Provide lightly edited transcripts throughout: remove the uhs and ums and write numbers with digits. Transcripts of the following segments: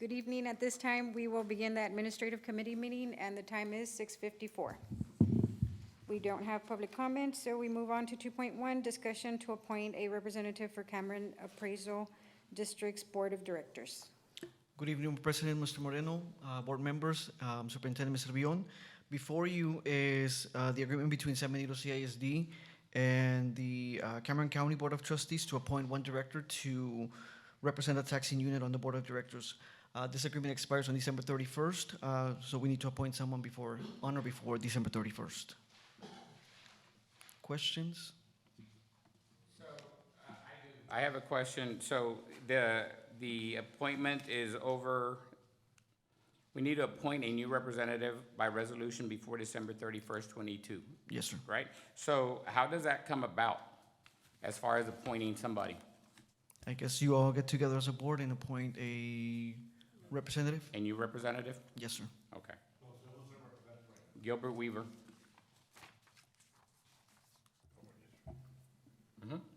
Good evening. At this time, we will begin the administrative committee meeting, and the time is 6:54. We don't have public comment, so we move on to 2.1, discussion to appoint a representative for Cameron Appraisal District's Board of Directors. Good evening, President, Mr. Moreno, board members, Superintendent Mr. Bion. Before you is the agreement between San Benito CISD and the Cameron County Board of Trustees to appoint one director to represent the taxing unit on the Board of Directors. This agreement expires on December 31st, so we need to appoint someone before December 31st. Questions? I have a question. So the appointment is over, we need to appoint a new representative by resolution before December 31st, 22, Yes, sir. right? So how does that come about as far as appointing somebody? I guess you all get together as a board and appoint a representative? A new representative? Yes, sir. Okay. Gilbert Weaver.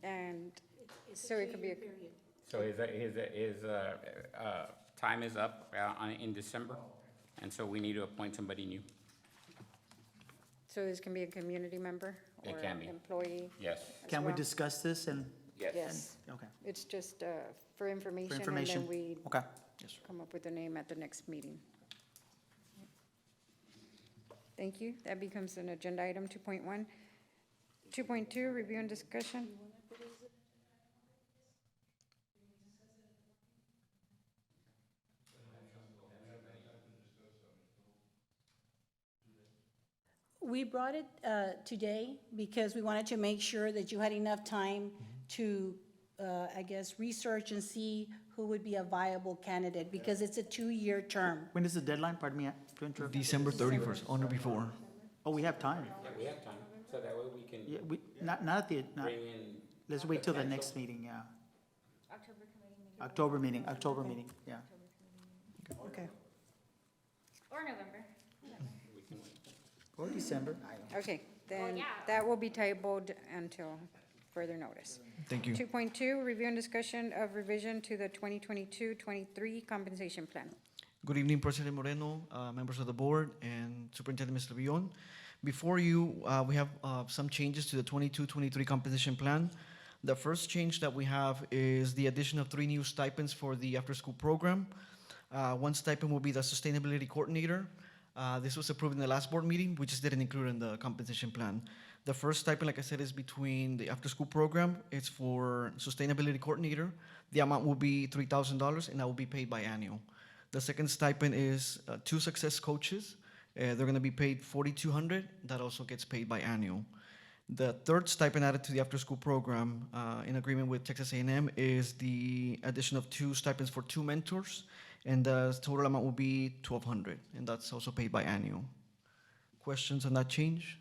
And so it could be, So his time is up in December, and so we need to appoint somebody new. so this can be a community member It or can be. employee? Yes. as Can we well? discuss this and, Yes, okay, it's just for information, for and information? then we Okay. Yes, sir. come up with a name at the next meeting. Thank you. That becomes an agenda item 2.1. 2.2, review and discussion. We brought it today because we wanted to make sure that you had enough time to, I guess, research and see who would be a viable candidate, because it's a 2-year term. When is the deadline? Pardon me, to interrupt. December 31st, on or before. Oh, we have time. Yeah, we have time, so that way we can Yeah, we, not at the, not, bring in. let's wait till the next meeting, yeah. October meeting, yeah. Okay. Or November. Or December, I don't know. Okay, then yeah. that will be tabled until further notice. Thank you. 2.2, review and discussion of revision to the 2022-23 compensation plan. Good evening, President Moreno, members of the board, and Superintendent Mr. Bion. Before you, we have some changes to the 22-23 compensation plan. The first change that we have is the addition of 3 new stipends for the after-school program. One stipend will be the sustainability coordinator. This was approved in the last board meeting. We just didn't include it in the compensation plan. The first stipend, like I said, is between the after-school program. It's for sustainability coordinator. The amount will be $3,000, and that will be paid biannual. The second stipend is 2 success coaches. They're going to be paid $4,200. That also gets paid biannual. The third stipend added to the after-school program, in agreement with Texas A&M, is the addition of 2 stipends for 2 mentors, and the total amount will be $1,200, and that's also paid biannual. Questions on that change?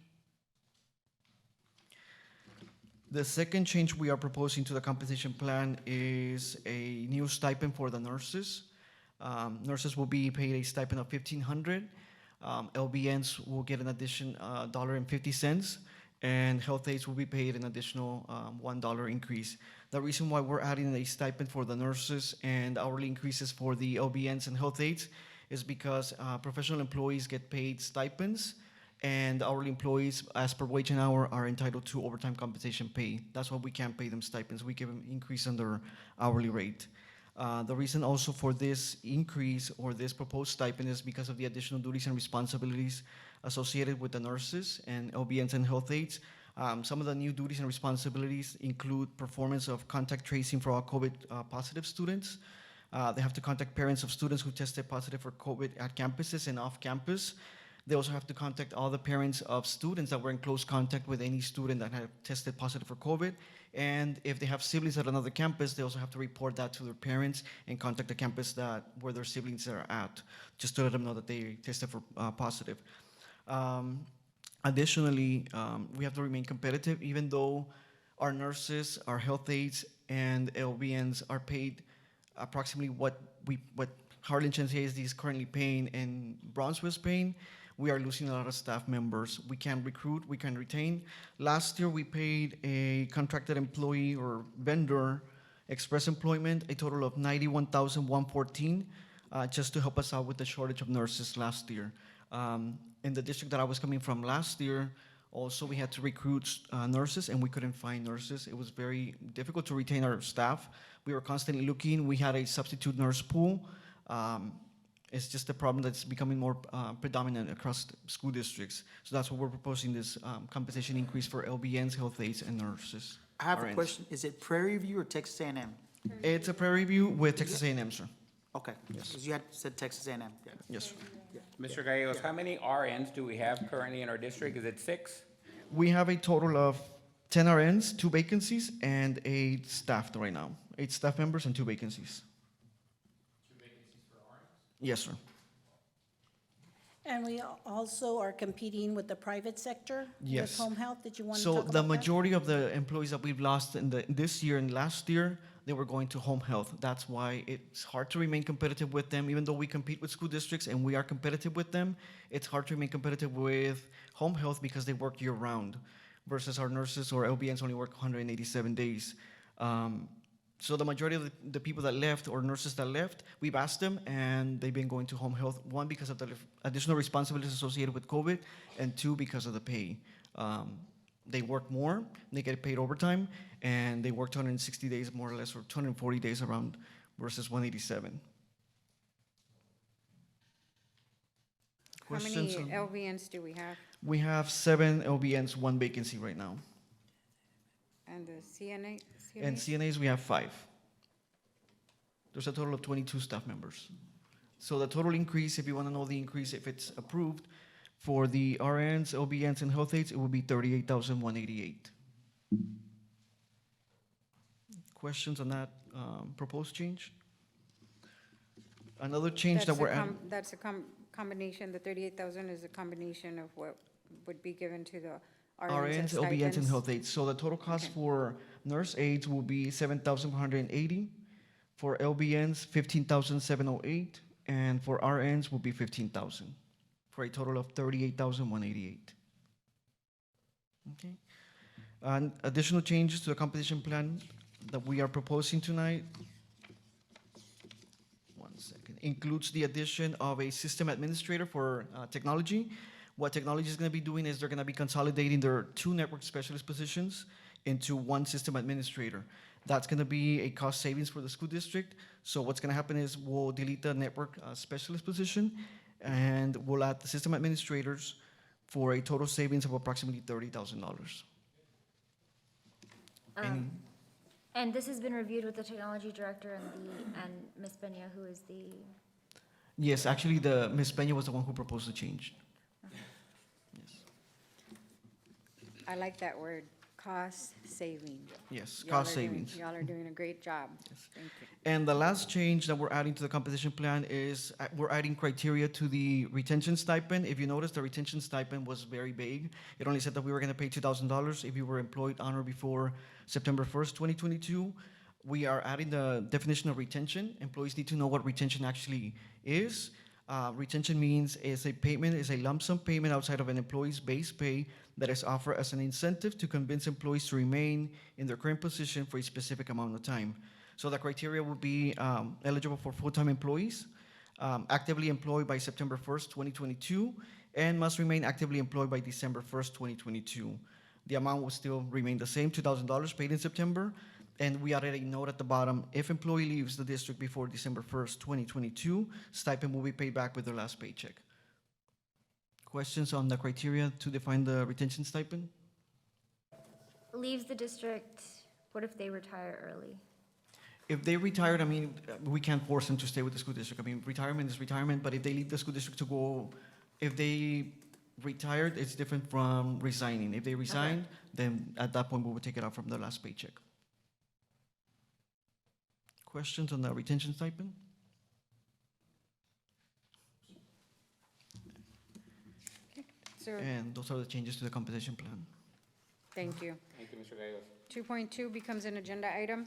The second change we are proposing to the compensation plan is a new stipend for the nurses. Nurses will be paid a stipend of $1,500. LBNs will get an addition $1.50, and health aides will be paid an additional $1 increase. The reason why we're adding a stipend for the nurses and hourly increases for the LBNs and health aides is because professional employees get paid stipends, and hourly employees, as per wage and hour, are entitled to overtime compensation pay. That's why we can't pay them stipends. We give them increase on their hourly rate. The reason also for this increase or this proposed stipend is because of the additional duties and responsibilities associated with the nurses and LBNs and health aides. Some of the new duties and responsibilities include performance of contact tracing for all COVID positive students. They have to contact parents of students who tested positive for COVID at campuses and off campus. They also have to contact all the parents of students that were in close contact with any student that had tested positive for COVID. And if they have siblings at another campus, they also have to report that to their parents and contact the campus where their siblings are at, just to let them know that they tested for positive. Additionally, we have to remain competitive, even though our nurses, our health aides, and LVNs are paid approximately what Harlingen CISD is currently paying and Brownsville is paying. We are losing a lot of staff members. We can't recruit, we can't retain. Last year, we paid a contracted employee or vendor express employment a total of $91,114. just to help us out with the shortage of nurses last year. In the district that I was coming from last year, also we had to recruit nurses, and we couldn't find nurses. It was very difficult to retain our staff. We were constantly looking. We had a substitute nurse pool. It's just a problem that's becoming more predominant across the school districts. So that's what we're proposing, this compensation increase for LVNs, health aides, and nurses. I have a RNs. question. Is it Prairie View or Texas A&M? It's a Prairie View with Texas A&M, sir. Okay, because you had said Texas A&M. Yeah. Yes, sir. Mr. Gallegos, how many RNs do we have currently in our district? Is it 6? We have a total of 10 RNs, 2 vacancies, and 8 staff right now. 8 staff members and 2 vacancies. 2 vacancies for RNs? Yes, sir. And we also are competing with the private sector? Yes. With home health, did you want to So talk about the that? majority of the employees that we've lost in this year and last year, they were going to home health. That's why it's hard to remain competitive with them. Even though we compete with school districts and we are competitive with them, it's hard to remain competitive with home health because they work year-round versus our nurses or LVNs only work 187 days. So the majority of the people that left or nurses that left, we've asked them and they've been going to home health, 1, because of the additional responsibilities associated with COVID, and 2, because of the pay. They work more, they get paid overtime, and they work 260 days more or less, or 240 days around versus 187. How many Questions on- LVNs do we have? We have 7 LVNs, 1 vacancy right now. And the CNA? And CNAs, we have 5. There's a total of 22 staff members. So the total increase, if you want to know the increase, if it's approved, for the RNs, LVNs, and health aides, it would be 38,188. Questions on that proposed change? Another change that we're adding. That's a combination, the 38,000 is a combination of what would be given to the RNs RNs, as LVNs, and stipends. health aides. So the total cost Okay. for nurse aides will be 7,480. For LVNs, 15,708, and for RNs will be 15,000, for a total of 38,188. Okay. And additional changes to the compensation plan that we are proposing tonight. One second. Includes the addition of a system administrator for technology. What technology is going to be doing is they're going to be consolidating their 2 network specialist positions into 1 system administrator. That's going to be a cost savings for the school district. So what's going to happen is we'll delete the network specialist position, and we'll add the system administrators for a total savings of approximately $30,000. And this has been reviewed with the technology director and Ms. Benya, who is the, Yes, actually, Ms. Peña was the one who proposed the change. Yes, I like that word, cost saving. yes, Y'all cost are doing- savings. Y'all are doing a great job. Thank you. And the last change that we're adding to the compensation plan is we're adding criteria to the retention stipend. If you notice, the retention stipend was very vague. It only said that we were going to pay $2,000 if you were employed on or before September 1st, 2022. We are adding the definition of retention. Employees need to know what retention actually is. Retention means is a lump sum payment outside of an employee's base pay that is offered as an incentive to convince employees to remain in their current position for a specific amount of time. So the criteria will be eligible for full-time employees, actively employed by September 1st, 2022, and must remain actively employed by December 1st, 2022. The amount will still remain the same, $2,000 paid in September. And we added a note at the bottom, if employee leaves the district before December 1st, 2022, stipend will be paid back with their last paycheck. Questions on the criteria to define the retention stipend? leaves the district, what if they retire early? If they retired, I mean, we can't force them to stay with the school district. I mean, retirement is retirement, but if they leave the school district to go, if they retired, it's different from resigning. If they resign, then at that point, we would take it out from their last paycheck. Questions on the retention stipend? So, And those are the changes to the compensation plan. thank you. Thank you, Mr. Gallegos. 2.2 becomes an agenda item.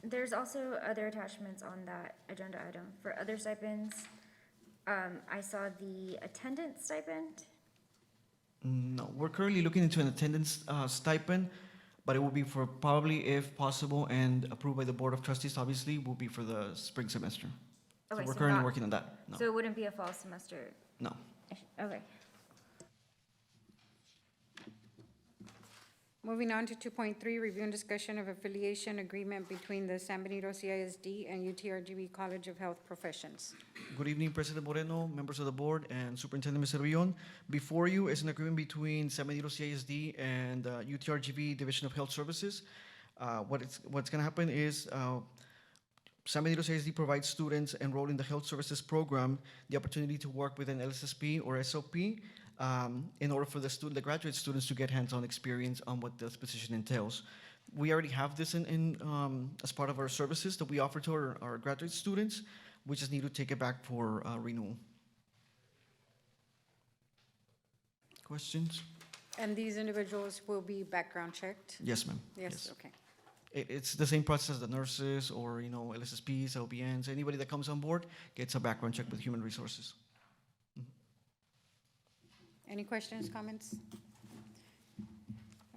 There's also other attachments on that agenda item. For other stipends, I saw the attendance stipend. No, we're currently looking into an attendance stipend. but it will be for probably, if possible, and approved by the Board of Trustees, obviously, will be for the spring semester. So Okay, we're so currently not- working on that. No, So it wouldn't be a fall semester? no. Okay. Moving on to 2.3, review and discussion of affiliation agreement between the San Benito CISD and UTRGV College of Health Professions. Good evening, President Moreno, members of the board, and Superintendent Mr. Villon. Before you is an agreement between San Benito CISD and UTRGV Division of Health Services. What's going to happen is San Benito CISD provides students enrolled in the health services program the opportunity to work with an LSSP or SLP in order for the graduate students to get hands-on experience on what this position entails. We already have this as part of our services that we offer to our graduate students. We just need to take it back for renewal. Questions? And these individuals will be background checked? Yes, ma'am. Yes, okay. It's the same process as the nurses or, LSSPs, LPNs. Anybody that comes on board gets a background check with Human Resources. Any questions, comments?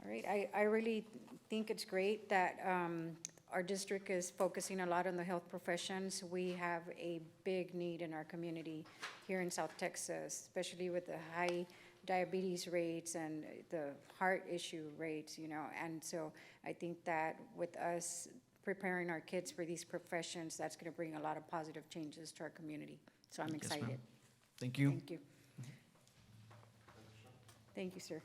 All right, I really think it's great that our district is focusing a lot on the health professions. We have a big need in our community here in South Texas, especially with the high diabetes rates and the heart issue rates, and so I think that with us preparing our kids for these professions, that's going to bring a lot of positive changes to our community. So I'm Yes, ma'am. excited. Thank you. Thank you. Thank you, sir.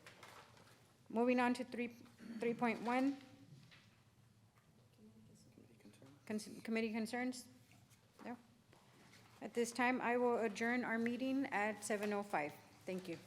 Moving on to 3.1. Committee concerns? No? At this time, I will adjourn our meeting at 7:05. Thank you.